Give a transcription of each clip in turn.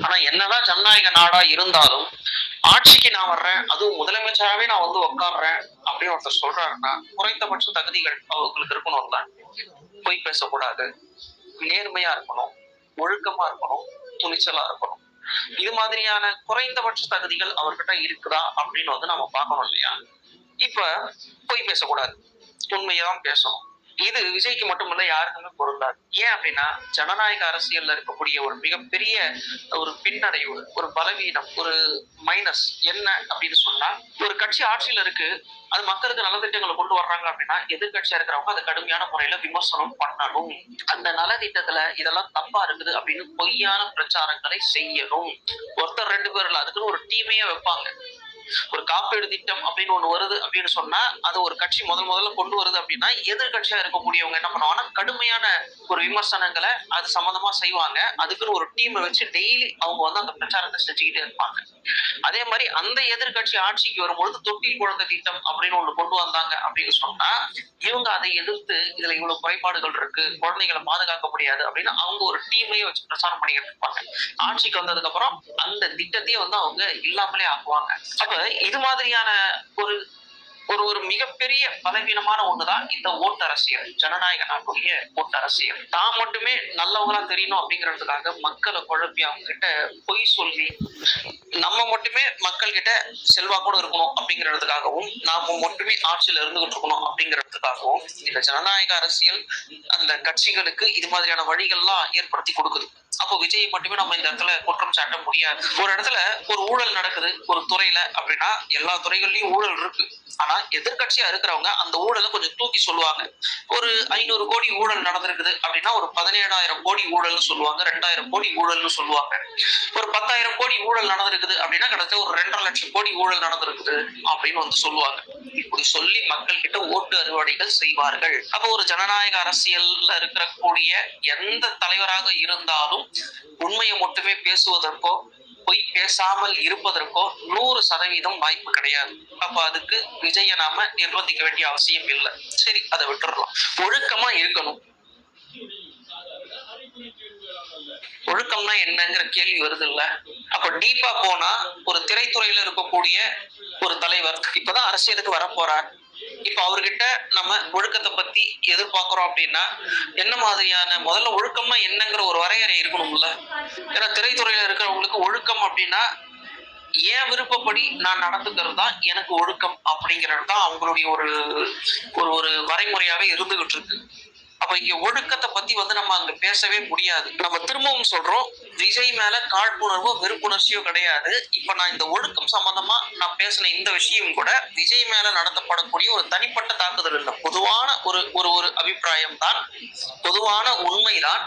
ஆனா என்னதான் ஜனநாயக நாடா இருந்தாலும் ஆட்சிக்கு நான் வர்றேன், அதுவும் முதலமைச்சராவே நான் வந்து உட்கார்றேன் அப்படின்னு ஒருத்தர் சொல்றாருன்னா குறைந்தபட்ச தகுதிகள் அவங்களுக்கு இருக்கணும்ல. பொய் பேசக்கூடாது, நேர்மையா இருக்கணும், ஒழுக்கமா இருக்கணும், துணிச்சலா இருக்கணும். இது மாதிரியான குறைந்தபட்ச தகுதிகள் அவர்கிட்ட இருக்குதா அப்படின்னு வந்து நம்ம பார்க்கணும் இல்லையா? இப்ப பொய் பேசக்கூடாது, உண்மையதான் பேசணும். இது விஜய்க்கு மட்டுமல்ல, யாருக்குமே பொருந்தாது. ஏன் அப்படின்னா ஜனநாயக அரசியல்ல இருக்கக்கூடிய ஒரு மிகப்பெரிய ஒரு பின்னடைவு, ஒரு பலவீனம், ஒரு மைனஸ் என்ன அப்படின்னு சொன்னா, ஒரு கட்சி ஆட்சியில இருக்கு, அது மக்களுக்கு நலத்திட்டங்களை கொண்டு வர்றாங்க அப்படின்னா எதிர்கட்சியா இருக்கிறவங்க அதை கடுமையான முறையில விமர்சனம் பண்ணணும். அந்த நலத்திட்டத்துல இதெல்லாம் தப்பா இருக்குது அப்படின்னு பொய்யான பிரச்சாரங்களை செய்யணும். ஒருத்தர் ரெண்டு பேர்ல அதுக்குன்னு ஒரு டீமையே வைப்பாங்க. ஒரு காப்பீடு திட்டம் அப்படின்னு ஒண்ணு வருது அப்படின்னு சொன்னா, அது ஒரு கட்சி முதல்ல கொண்டு வருது அப்படின்னா எதிர்கட்சியா இருக்கக்கூடியவங்க என்ன பண்ணுவாங்கன்னா கடுமையான ஒரு விமர்சனங்களை அது சம்பந்தமா செய்வாங்க. அதுக்குன்னு ஒரு டீமை வச்சு டெய்லி அவங்க வந்து அந்த பிரச்சாரத்தை செஞ்சுக்கிட்டே இருப்பாங்க. அதே மாதிரி அந்த எதிர்கட்சி ஆட்சிக்கு வரும்பொழுது தொட்டில் குழந்தை திட்டம் அப்படின்னு ஒண்ணு கொண்டு வந்தாங்க அப்படின்னு சொன்னா, இவங்க அதை எதிர்த்து இதுல இவ்வளவு குறைபாடுகள் இருக்கு, குழந்தைகளை பாதுகாக்க முடியாது அப்படின்னு அவங்க ஒரு டீமையே வச்சு பிரச்சாரம் பண்ணிக்கிட்டு இருப்பாங்க. ஆட்சிக்கு வந்ததுக்கு அப்புறம் அந்த திட்டத்தையே வந்து அவங்க இல்லாமலே ஆக்குவாங்க. அப்ப இது மாதிரியான ஒரு ஒரு ஒரு மிகப்பெரிய பலவீனமான ஒண்ணுதான் இந்த ஓட்டு அரசியல், ஜனநாயக நாட்டுடைய ஓட்டு அரசியல். தான் மட்டுமே நல்லவங்களா தெரியணும் அப்படிங்கிறதுக்காக மக்களை குழப்பி அவங்க கிட்ட பொய் சொல்லி நம்ம மட்டுமே மக்கள் கிட்ட செல்வாக்கோடு இருக்கணும் அப்படிங்கிறதுக்காகவும், நாம மட்டுமே ஆட்சியில இருந்துகிட்டு இருக்கணும் அப்படிங்கிறதுக்காகவும் இந்த ஜனநாயக அரசியல் அந்த கட்சிகளுக்கு இது மாதிரியான வழிகள்லாம் ஏற்படுத்தி கொடுக்குது. அப்போ விஜய் மட்டுமே நம்ம இந்த இடத்துல குற்றம் சாட்ட முடியாது. ஒரு இடத்துல ஒரு ஊழல் நடக்குது ஒரு துறையில அப்படின்னா, எல்லா துறைகள்லயும் ஊழல் இருக்கு. ஆனா எதிர்கட்சியா இருக்கிறவங்க அந்த ஊழலை கொஞ்சம் தூக்கி சொல்லுவாங்க. ஒரு 500 கோடி ஊழல் நடந்திருக்குது அப்படின்னா ஒரு 17,000 கோடி ஊழல்னு சொல்லுவாங்க, 2,000 கோடி ஊழல்னு சொல்லுவாங்க. ஒரு 10,000 கோடி ஊழல் நடந்திருக்குது அப்படின்னா கிட்டத்தட்ட ஒரு 2.5 லட்சம் கோடி ஊழல் நடந்திருக்குது அப்படின்னு வந்து சொல்லுவாங்க. இப்படி சொல்லி மக்கள் கிட்ட ஓட்டு அறுவடைகள் செய்வார்கள். அப்போ ஒரு ஜனநாயக அரசியல்ல இருக்கக்கூடிய எந்த தலைவராக இருந்தாலும் உண்மையை மட்டுமே பேசுவதற்கோ பொய் பேசாமல் இருப்பதற்கோ 100% வாய்ப்பு கிடையாது. அப்ப அதுக்கு விஜய நாம நிர்பந்திக்க வேண்டிய அவசியம் இல்லை. சரி, அதை விட்டுறலாம். ஒழுக்கமா இருக்கணும். ஒழுக்கம்னா என்னங்கிற கேள்வி வருது இல்ல? அப்ப டீப்பா போனா ஒரு திரைத்துறையில இருக்கக்கூடிய ஒரு தலைவர் இப்பதான் அரசியலுக்கு வர போறார். இப்ப அவர்கிட்ட நம்ம ஒழுக்கத்தை பத்தி எதிர்பார்க்கிறோம் அப்படின்னா என்ன மாதிரியான, முதல்ல ஒழுக்கம்னா என்னங்கிற ஒரு வரையறை இருக்கணும்ல. ஏன்னா திரைத்துறையில இருக்கிறவங்களுக்கு ஒழுக்கம் அப்படின்னா ஏன் விருப்பப்படி நான் நடந்துக்கிறது தான் எனக்கு ஒழுக்கம் அப்படிங்கிறது தான் அவங்களுடைய ஒரு ஒரு வரைமுறையாவே இருந்துகிட்டு இருக்கு. அப்ப இங்க ஒழுக்கத்தை பத்தி வந்து நம்ம அங்க பேசவே முடியாது. நம்ம திரும்பவும் சொல்றோம், விஜய் மேல காழ்ப்புணர்வோ வெறுப்புணர்ச்சியோ கிடையாது. இப்ப நான் இந்த ஒழுக்கம் சம்பந்தமா நான் பேசின இந்த விஷயம் கூட விஜய் மேல நடத்தப்படக்கூடிய ஒரு தனிப்பட்ட தாக்குதல் இல்லை, பொதுவான ஒரு ஒரு ஒரு அபிப்பிராயம் தான், பொதுவான உண்மைதான்.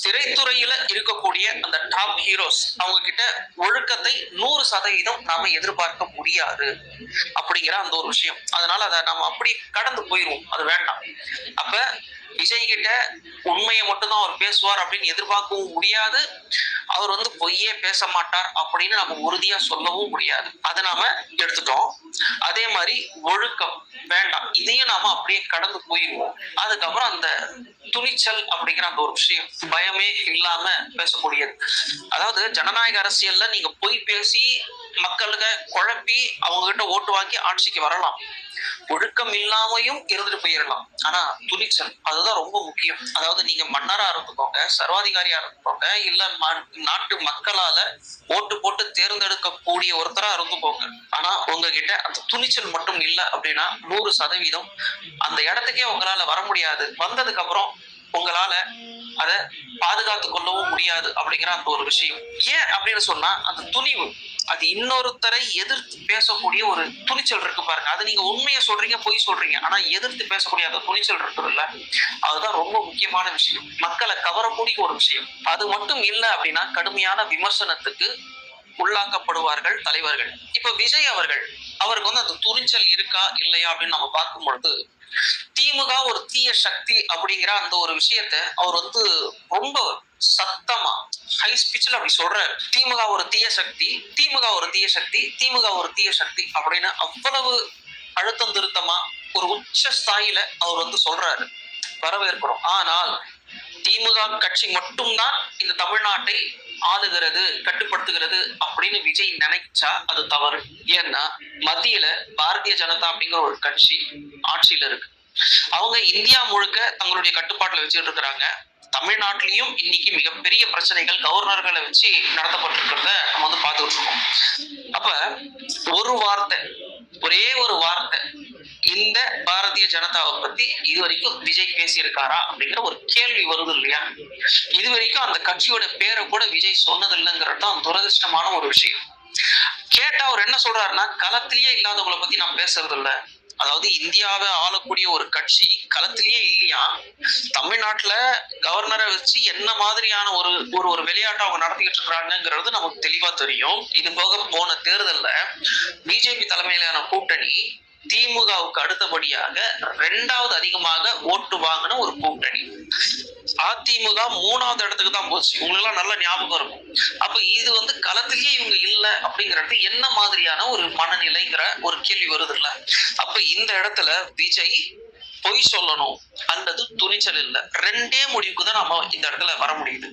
திரைத்துறையில இருக்கக்கூடிய அந்த டாப் ஹீரோஸ் அவங்க கிட்ட ஒழுக்கத்தை 100% நாம எதிர்பார்க்க முடியாது அப்படிங்கிற அந்த ஒரு விஷயம். அதனால அதை நம்ம அப்படி கடந்து போயிருவோம், அது வேண்டாம். அப்ப விஜய் கிட்ட உண்மையை மட்டும்தான் அவர் பேசுவார் அப்படின்னு எதிர்பார்க்கவும் முடியாது. அவர் வந்து பொய்யே பேச மாட்டார் அப்படின்னு நம்ம உறுதியா சொல்லவும் முடியாது. அதை நாம எடுத்துட்டோம். அதே மாதிரி ஒழுக்கம் வேண்டாம், இதையும் நாம அப்படியே கடந்து போயிருவோம். அதுக்கப்புறம் அந்த துணிச்சல் அப்படிங்கிற அந்த ஒரு விஷயம், பயமே இல்லாம பேசக்கூடியது. அதாவது ஜனநாயக அரசியல்ல நீங்க பொய் பேசி மக்களுக்கு குழப்பி அவங்க கிட்ட ஓட்டு வாங்கி ஆட்சிக்கு வரலாம், ஒழுக்கம் இல்லாமையும் இருந்துட்டு போயிடலாம். ஆனா துணிச்சல் அதுதான் ரொம்ப முக்கியம். அதாவது நீங்க மன்னரா இருந்துக்கோங்க, சர்வாதிகாரியா இருந்துக்கோங்க, இல்ல நாட்டு மக்களால ஓட்டு போட்டு தேர்ந்தெடுக்கக்கூடிய ஒருத்தரா இருந்துக்கோங்க. ஆனா உங்ககிட்ட அந்த துணிச்சல் மட்டும் இல்லை அப்படின்னா 100% அந்த இடத்துக்கே உங்களால வர முடியாது. வந்ததுக்கு அப்புறம் உங்களால அதை பாதுகாத்து கொள்ளவும் முடியாது அப்படிங்கிற அந்த ஒரு விஷயம். ஏன் அப்படின்னு சொன்னா அந்த துணிவு, அது இன்னொருத்தரை எதிர்த்து பேசக்கூடிய ஒரு துணிச்சல் இருக்கு பாருங்க. அது நீங்க உண்மையை சொல்றீங்க பொய் சொல்றீங்க, ஆனா எதிர்த்து பேசக்கூடிய அந்த துணிச்சல் இருக்குதுல்ல, அதுதான் ரொம்ப முக்கியமான விஷயம், மக்களை கவரக்கூடிய ஒரு விஷயம். அது மட்டும் இல்லை அப்படின்னா கடுமையான விமர்சனத்துக்கு உள்ளாக்கப்படுவார்கள் தலைவர்கள். இப்ப விஜய் அவருக்கு வந்து அந்த துணிச்சல் இருக்கா இல்லையா அப்படின்னு நம்ம பார்க்கும் பொழுது, திமுக ஒரு தீய சக்தி அப்படிங்கிற அந்த ஒரு விஷயத்த அவர் வந்து ரொம்ப சத்தமா ஹை ஸ்பீச்ல அப்படி சொல்றாரு. திமுக ஒரு தீய சக்தி, திமுக ஒரு தீய சக்தி, திமுக ஒரு தீய சக்தி அப்படின்னு அவ்வளவு அழுத்தம் திருத்தமா ஒரு உச்ச ஸ்தாயில அவர் வந்து சொல்றாரு. வரவேற்கிறோம். ஆனால் திமுக கட்சி மட்டும்தான் இந்த தமிழ்நாட்டை ஆளுகிறது, கட்டுப்படுத்துகிறது அப்படின்னு விஜய் நினைச்சா அது தவறு. ஏன்னா மத்தியில பாரதிய ஜனதா அப்படிங்கிற ஒரு கட்சி ஆட்சியில இருக்கு. அவங்க இந்தியா முழுக்க தங்களுடைய கட்டுப்பாட்டுல வச்சுட்டு இருக்கிறாங்க. தமிழ்நாட்டிலையும் இன்னைக்கு மிகப்பெரிய பிரச்சனைகள் கவர்னர்களை வச்சு நடத்தப்பட்டிருக்கிறத நம்ம வந்து பார்த்துட்டு இருக்கோம். அப்ப ஒரு வார்த்தை, ஒரே ஒரு வார்த்தை இந்த பாரதிய ஜனதாவை பத்தி இதுவரைக்கும் விஜய் பேசியிருக்காரா அப்படிங்கிற ஒரு கேள்வி வருது இல்லையா? இதுவரைக்கும் அந்த கட்சியோட பேரை கூட விஜய் சொன்னது இல்லைங்கிறது தான் துரதிருஷ்டமான ஒரு விஷயம். கேட்டா அவர் என்ன சொல்றாருன்னா, களத்திலேயே இல்லாதவங்களை பத்தி நான் பேசுறது இல்ல. அதாவது இந்தியாவை ஆளக்கூடிய ஒரு கட்சி களத்திலேயே இல்லையா, தமிழ்நாட்டுல கவர்னரை வச்சு என்ன மாதிரியான ஒரு ஒரு ஒரு விளையாட்டை அவங்க நடத்திக்கிட்டு இருக்காங்கிறது நமக்கு தெளிவா தெரியும். இது போக போன தேர்தல்ல பிஜேபி தலைமையிலான கூட்டணி திமுகவுக்கு அடுத்தபடியாக 2வது அதிகமாக ஓட்டு வாங்கின ஒரு கூட்டணி. அதிமுக 3வது இடத்துக்கு தான் போச்சு. உங்களுக்கு எல்லாம் நல்ல ஞாபகம் இருக்கும். அப்ப இது வந்து களத்திலேயே இவங்க இல்ல அப்படிங்கிறது என்ன மாதிரியான ஒரு மனநிலைங்கிற ஒரு கேள்வி வருது இல்ல? அப்ப இந்த இடத்துல விஜய் பொய் சொல்லணும் அல்லது துணிச்சல் இல்ல, ரெண்டே முடிவுக்கு தான் நம்ம இந்த இடத்துல வர முடியுது.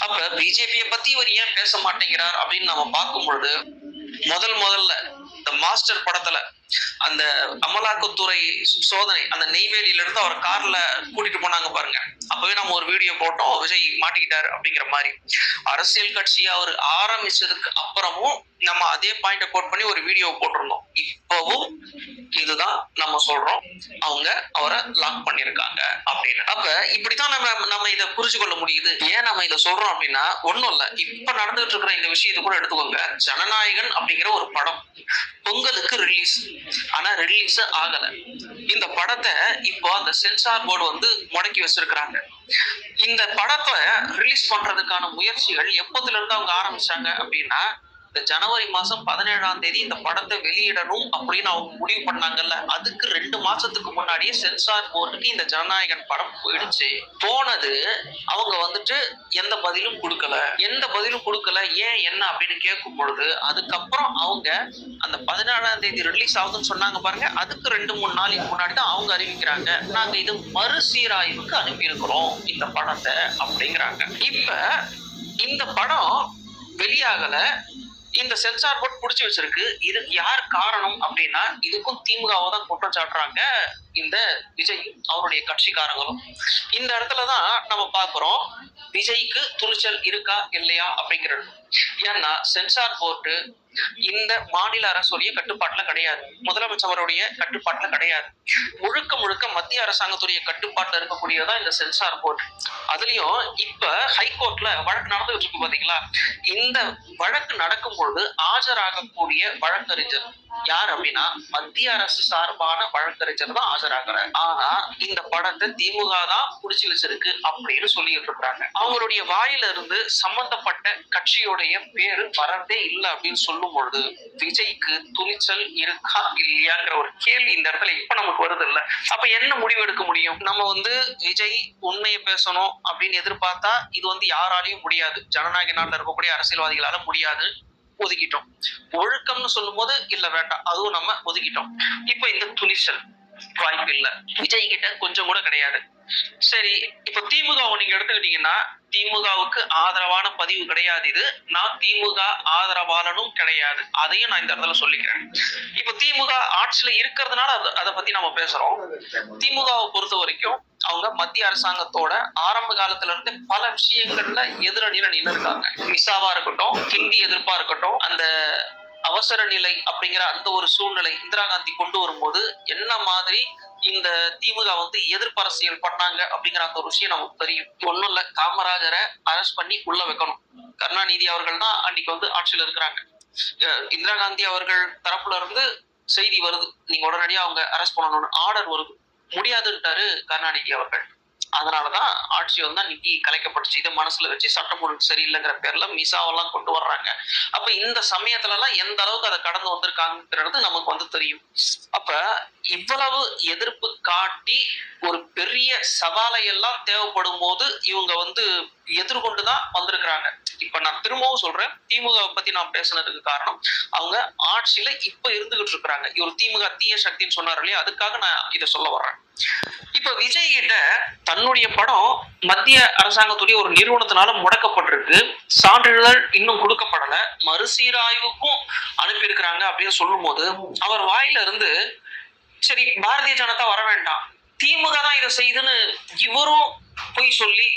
அப்ப பிஜேபியை பத்தி இவர் ஏன் பேச மாட்டேங்கிறார் அப்படின்னு நம்ம பார்க்கும் பொழுது, முதல்ல இந்த மாஸ்டர் படத்துல அந்த அமலாக்கத்துறை சோதனை, அந்த நெய்வேலியில இருந்து அவர் கார்ல கூட்டிட்டு போனாங்க பாருங்க. அப்பவே நம்ம ஒரு வீடியோ போட்டோம், விஜய் மாட்டிக்கிட்டாரு அப்படிங்கிற மாதிரி. அரசியல் கட்சி அவர் ஆரம்பிச்சதுக்கு அப்புறமும் நம்ம அதே பாயிண்ட கோட் பண்ணி ஒரு வீடியோ போட்டிருந்தோம். இப்பவும் இதுதான் நம்ம சொல்றோம், அவங்க அவரை லாக் பண்ணிருக்காங்க அப்படின்னு. அப்ப இப்படித்தான் நம்ம இதை புரிஞ்சு கொள்ள முடியுது. ஏன் நம்ம இதை சொல்றோம் அப்படின்னா, ஒண்ணும் இல்ல, இப்ப நடந்துட்டு இருக்கிற இந்த விஷயத்தை கூட எடுத்துக்கோங்க. ஜனநாயகன் அப்படிங்கிற ஒரு படம் பொங்கலுக்கு ரிலீஸ், ஆனா ரிலீஸ் ஆகல. இந்த படத்தை இப்போ அந்த சென்சார் போர்டு வந்து முடக்கி வச்சிருக்கிறாங்க. இந்த படத்தை ரிலீஸ் பண்றதுக்கான முயற்சிகள் எப்போதுல இருந்து அவங்க ஆரம்பிச்சாங்க அப்படின்னா, இந்த ஜனவரி மாசம் 17ஆம் தேதி இந்த படத்தை வெளியிடணும் அப்படின்னு அவங்க முடிவு பண்ணாங்கல்ல, அதுக்கு 2 மாசத்துக்கு முன்னாடியே சென்சார் போர்டுக்கு இந்த ஜனநாயகன் படம் போயிடுச்சு. போனது அவங்க வந்துட்டு எந்த பதிலும் கொடுக்கல. ஏன் என்ன அப்படின்னு கேட்கும் பொழுது, அதுக்கப்புறம் அவங்க அந்த 17ஆம் தேதி ரிலீஸ் ஆகுதுன்னு சொன்னாங்க பாருங்க, அதுக்கு 2-3 நாளைக்கு முன்னாடி தான் அவங்க அறிவிக்கிறாங்க, நாங்க இது மறுசீராய்வுக்கு அனுப்பி இருக்கிறோம் இந்த படத்தை அப்படிங்கிறாங்க. இப்ப இந்த படம் வெளியாகல, இந்த சென்சார் போர்ட் புடிச்சு வச்சிருக்கு. இதுக்கு யார் காரணம் அப்படின்னா, இதுக்கும் திமுகவை தான் குற்றம் சாட்டுறாங்க இந்த விஜய் அவருடைய கட்சிக்காரங்களும். இந்த இடத்துலதான் நம்ம பாக்குறோம் விஜய்க்கு துணிச்சல் இருக்கா இல்லையா அப்படிங்கிறது. ஏன்னா சென்சார் போர்டு இந்த மாநில அரசுடைய கட்டுப்பாட்டுல கிடையாது, முதலமைச்சருடைய கட்டுப்பாட்டுல கிடையாது, முழுக்க முழுக்க மத்திய அரசாங்கத்துடைய கட்டுப்பாட்டுல இருக்கக்கூடியதான் இந்த சென்சார் போர்டு. அதுலயும் இப்ப ஹைகோர்ட்ல வழக்கு நடந்துட்டு இருக்கு பாத்தீங்களா? இந்த வழக்கு நடக்கும் பொழுது ஆஜராகக்கூடிய வழக்கறிஞர் யார் அப்படின்னா, மத்திய அரசு சார்பான வழக்கறிஞர் தான் ஆஜராகிறார். ஆனா இந்த படத்தை திமுக தான் புடிச்சு வச்சிருக்கு அப்படின்னு சொல்லிட்டு இருக்காங்க. அவங்களுடைய வாயில இருந்து சம்பந்தப்பட்ட கட்சியுடைய பேரு வரதே இல்லை அப்படின்னு சொல்லும் பொழுது, விஜய்க்கு துணிச்சல் இருக்கா இல்லையாங்கிற ஒரு கேள்வி இந்த இடத்துல இப்ப நமக்கு வருது இல்ல? அப்ப என்ன முடிவு எடுக்க முடியும்? நம்ம வந்து விஜய் உண்மையை பேசணும் அப்படின்னு எதிர்பார்த்தா இது வந்து யாராலையும் முடியாது, ஜனநாயக நாட்டில் இருக்கக்கூடிய அரசியல்வாதிகளால முடியாது, ஒதுக்கிட்டோம். ஒழுக்கம்னு சொல்லும் போது இல்ல வேண்டாம், அதுவும் நம்ம ஒதுக்கிட்டோம். இப்ப இந்த துணிச்சல் வாய்ப்பு இல்ல, விஜய் கிட்ட கொஞ்சம் கூட கிடையாது. சரி, இப்ப திமுக நீங்க எடுத்துக்கிட்டீங்கன்னா, திமுகவுக்கு ஆதரவான பதிவு கிடையாது இது. நான் திமுக ஆதரவாளனும் கிடையாது, அதையும் நான் இந்த இடத்துல சொல்லிக்கிறேன். இப்ப திமுக ஆட்சியில இருக்கிறதுனால அதை பத்தி நம்ம பேசுறோம். திமுகவை பொறுத்த வரைக்கும் அவங்க மத்திய அரசாங்கத்தோட ஆரம்ப காலத்துல இருந்து பல விஷயங்கள்ல எதிரணியில நின்று இருக்காங்க. மிசாவா இருக்கட்டும், ஹிந்தி எதிர்ப்பா இருக்கட்டும், அந்த அவசர நிலை அப்படிங்கிற அந்த ஒரு சூழ்நிலை இந்திரா காந்தி கொண்டு வரும்போது என்ன மாதிரி இந்த திமுக வந்து எதிர்ப்பு அரசியல் பண்ணாங்க அப்படிங்கிற அந்த ஒரு விஷயம் நமக்கு தெரியும். ஒண்ணும் இல்ல, காமராஜரை அரெஸ்ட் பண்ணி உள்ள வைக்கணும். கருணாநிதி அவர்கள் தான் அன்னைக்கு வந்து ஆட்சியில இருக்கிறாங்க. இந்திரா காந்தி அவர்கள் தரப்புல இருந்து செய்தி வருது, நீங்க உடனடியா அவங்க அரெஸ்ட் பண்ணணும்னு ஆர்டர் வருது. முடியாதுன்ட்டாரு கருணாநிதி அவர்கள். அதனாலதான் ஆட்சி வந்து அன்னைக்கு கலைக்கப்பட்டுச்சு. இதை மனசுல வச்சு சட்டம் ஒழுங்கு சரியில்லைங்கிற பேர்ல மிசாவெல்லாம் கொண்டு வர்றாங்க. அப்ப இந்த சமயத்துல எல்லாம் எந்த அளவுக்கு அதை கடந்து வந்திருக்காங்கிறது நமக்கு வந்து தெரியும். அப்ப இவ்வளவு எதிர்ப்பு காட்டி ஒரு பெரிய சவாலை எல்லாம் தேவைப்படும் போது இவங்க வந்து எதிர்கொண்டுதான் வந்திருக்கிறாங்க. இப்ப நான் திரும்பவும் சொல்றேன், திமுக பத்தி நான் பேசுனதுக்கு காரணம் அவங்க ஆட்சியில இப்ப இருந்துகிட்டு இருக்கிறாங்க. இவர் திமுக தீய சக்தின்னு சொன்னார் இல்லையா, அதுக்காக நான் இதை சொல்ல வர்றேன். இப்ப விஜய் கிட்ட தன்னுடைய படம் மத்திய அரசாங்கத்துடைய ஒரு நிறுவனத்தினால முடக்கப்பட்டிருக்கு, சான்றிதழ் இன்னும் கொடுக்கப்படல, மறுசீராய்வுக்கும் அனுப்பியிருக்கிறாங்க அப்படின்னு சொல்லும் போது அவர் வாயில இருந்து சரி பாரதிய ஜனதா வர வேண்டாம், திமுக தான் இதை செய்துன்னு இவரும் பொய் சொல்லி